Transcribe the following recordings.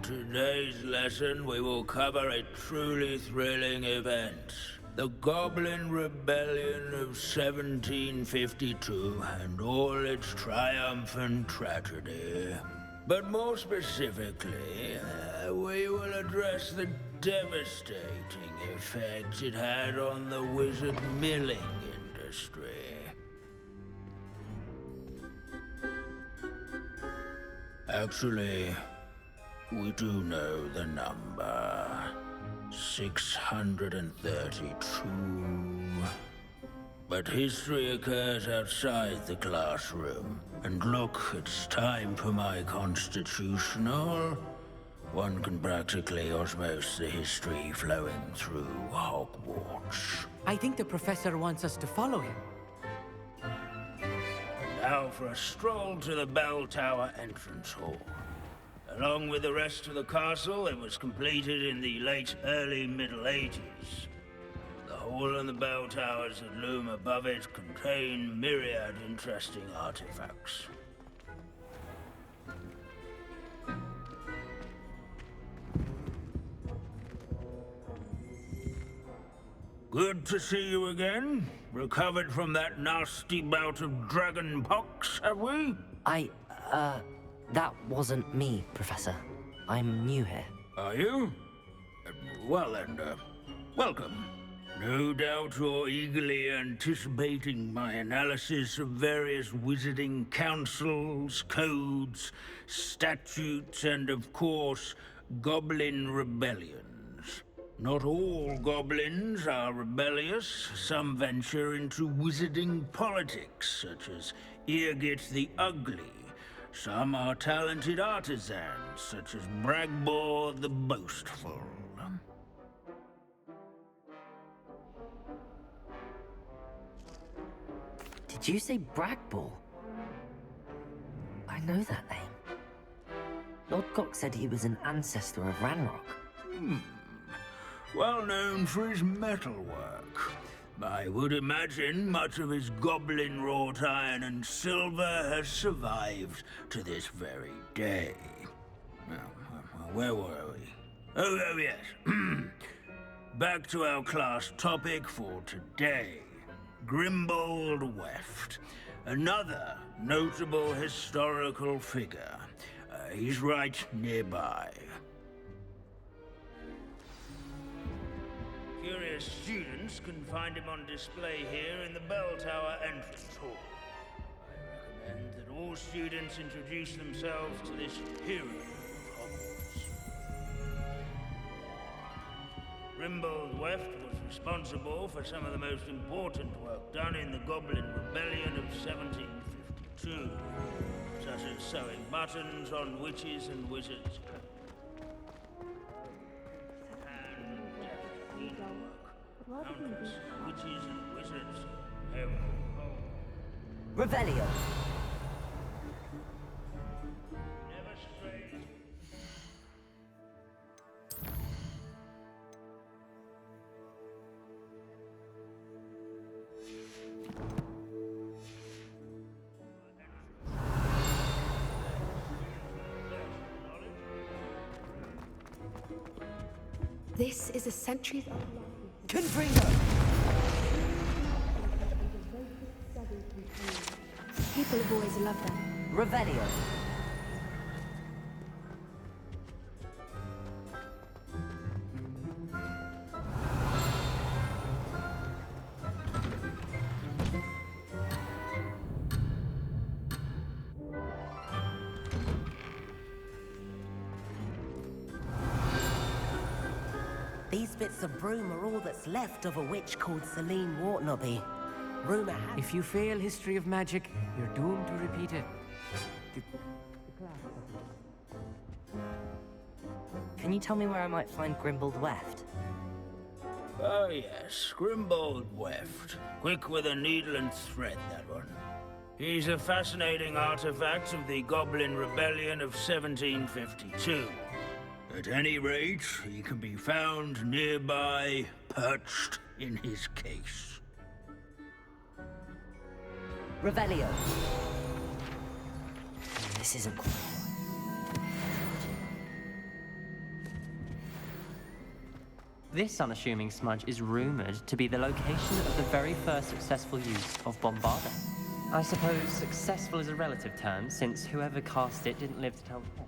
today's lesson we will cover a truly thrilling event. The Goblin Rebellion of 1752 and all its triumphant tragedy. But more specifically, we will address the devastating effect it had on the wizard milling industry. Actually, we do know the number. 632. But history occurs outside the classroom. And look, it's time for my constitutional. One can practically osmose the history flowing through Hogwarts. I think the professor wants us to follow him. Now for a stroll to the bell tower entrance hall. Along with the rest of the castle, it was completed in the early Middle Ages. The hall and the bell towers that loom above it contain myriad interesting artifacts. Good to see you again. Recovered from that nasty bout of dragon pox, have we? That wasn't me, Professor. I'm new here. Are you? Well then, welcome. No doubt you're eagerly anticipating my analysis of various wizarding councils, codes, statutes, and of course, goblin rebellions. Not all goblins are rebellious. Some venture into wizarding politics, such as Eargit the Ugly. Some are talented artisans, such as Bragbor the Boastful. Did you say Bragbor? I know that name. Lodgok said he was an ancestor of Ranrock. Well known for his metalwork. I would imagine much of his goblin-wrought iron and silver has survived to this very day. Now, where were we? Oh yes. Back to our class topic for today. Grimbold Weft. Another notable historical figure. He's right nearby. Curious students can find him on display here in the bell tower entrance hall. I recommend that all students introduce themselves to this hero of Hogwarts. Grimbold Weft was responsible for some of the most important work done in the Goblin Rebellion of 1752, such as sewing buttons on witches and wizards' clothes. Countess, witches and wizards have Revelio. never strayed. This is a century. Confringo! People have always loved them. Revelio. These bits of broom are all that's left of a witch called Celine Wartnobby. Rumor has... If you fail history of magic, you're doomed to repeat it. Can you tell me where I might find Grimbold Weft? Oh yes, Grimbold Weft. Quick with a needle and thread, that one. He's a fascinating artifact of the Goblin Rebellion of 1752. At any rate, he can be found nearby, perched in his case. Revelio. This isn't quite This unassuming smudge is rumored to be the location of the very first successful use of Bombarda. I suppose successful is a relative term, since whoever cast it didn't live to tell the tale.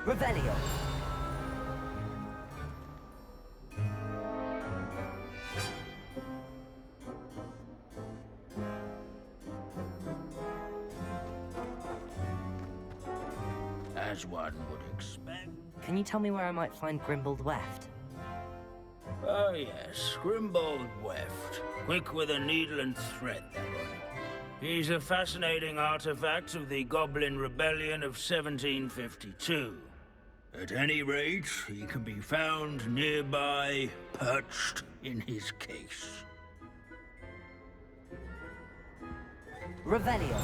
Revelio. As one would expect. Can you tell me where I might find Grimbold Weft? Oh yes, Grimbold Weft. Quick with a needle and thread, that one. He's a fascinating artifact of the Goblin Rebellion of 1752. At any rate, he can be found nearby, perched in his case. Revelio.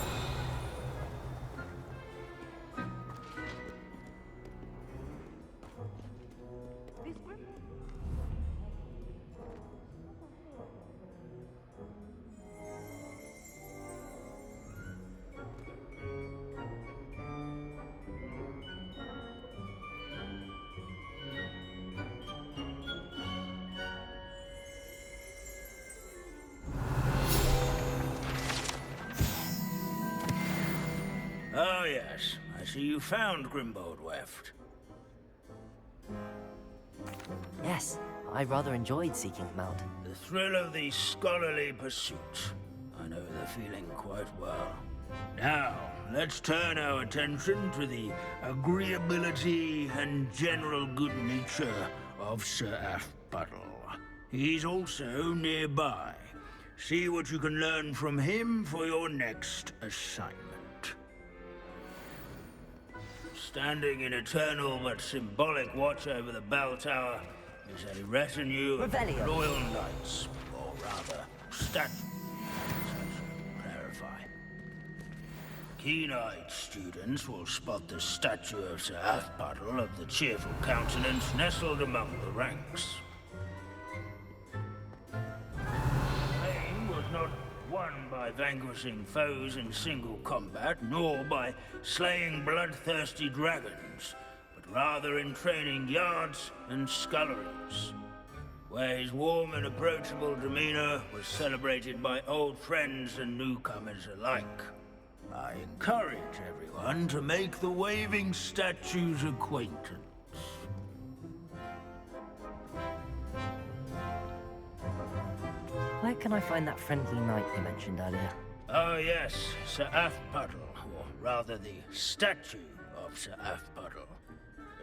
Oh yes, I see you found Grimbold Weft. Yes, I rather enjoyed seeking him out. The thrill of the scholarly pursuit. I know the feeling quite well. Now, let's turn our attention to the agreeability and general good nature of Sir Aphbuttle. He's also nearby. See what you can learn from him for your next assignment. Standing in eternal but symbolic watch over the bell tower is a retinue of Revelio. royal knights, or rather, statues. Clarify. Keen-eyed students will spot the statue of Sir Aphbuttle of the cheerful countenance nestled among the ranks. Fame was not won by vanquishing foes in single combat, nor by slaying bloodthirsty dragons, but rather in training yards and sculleries, where his warm and approachable demeanor was celebrated by old friends and newcomers alike. I encourage everyone to make the waving statue's acquaintance. Where can I find that friendly knight you mentioned earlier? Oh yes, Sir Aphbuttle, or rather the statue of Sir Aphbuttle.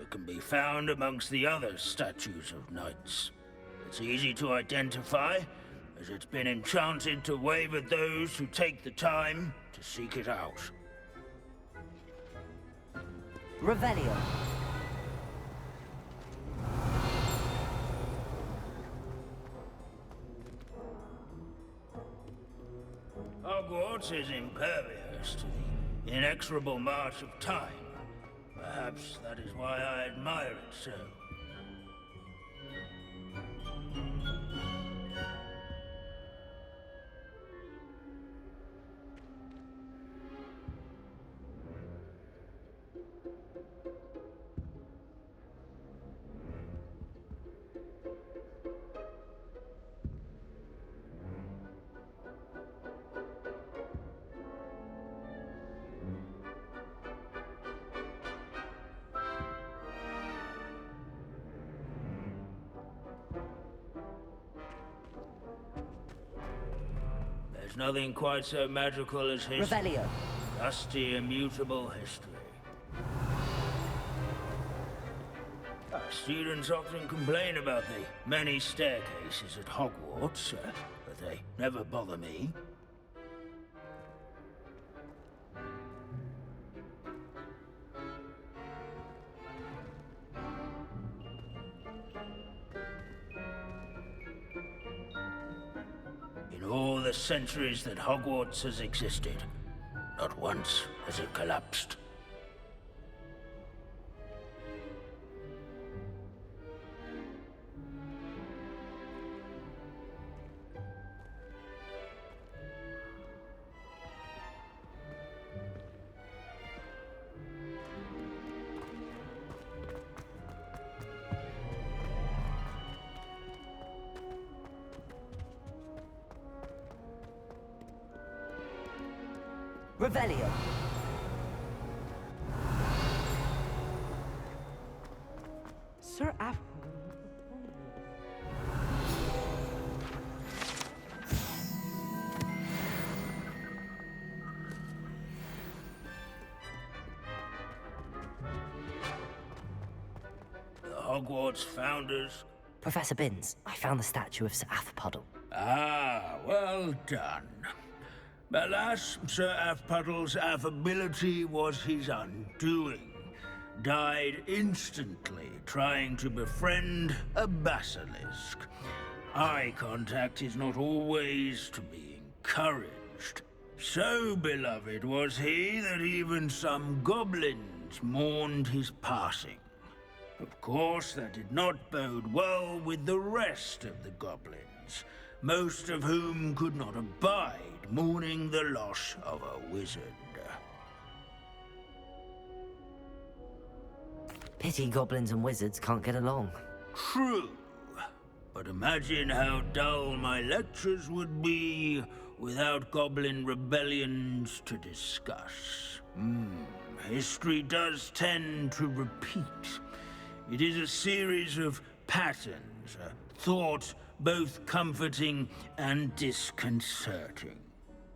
It can be found amongst the other statues of knights. It's easy to identify, as it's been enchanted to wave at those who take the time to seek it out. Revelio. Hogwarts is impervious to the inexorable march of time. Perhaps that is why I admire it so. There's nothing quite so magical as history. Revelio. Dusty, immutable history. Students often complain about the many staircases at Hogwarts, but they never bother me. In all the centuries that Hogwarts has existed, not once has it collapsed. Revelio. Sir Af... The Hogwarts founders. Professor Binns, I found the statue of Sir Puddle. Ah, well done. Alas, Sir Puddle's affability was his undoing. Died instantly trying to befriend a basilisk. Eye contact is not always to be encouraged. So beloved was he that even some goblins mourned his passing. Of course, that did not bode well with the rest of the goblins, most of whom could not abide mourning the loss of a wizard. Pity goblins and wizards can't get along. True, but imagine how dull my lectures would be without goblin rebellions to discuss. History does tend to repeat. It is a series of patterns, a thought both comforting and disconcerting.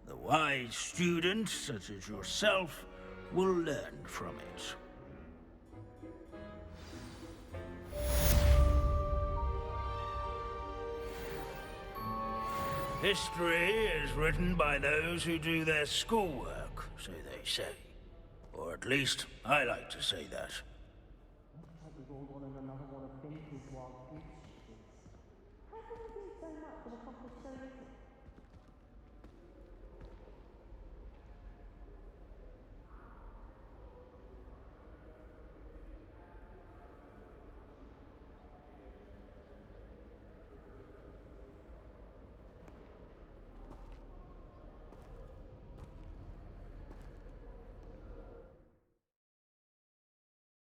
The wise students, such as yourself, will learn from it. History is written by those who do their schoolwork, so they say. Or at least, I like to say that.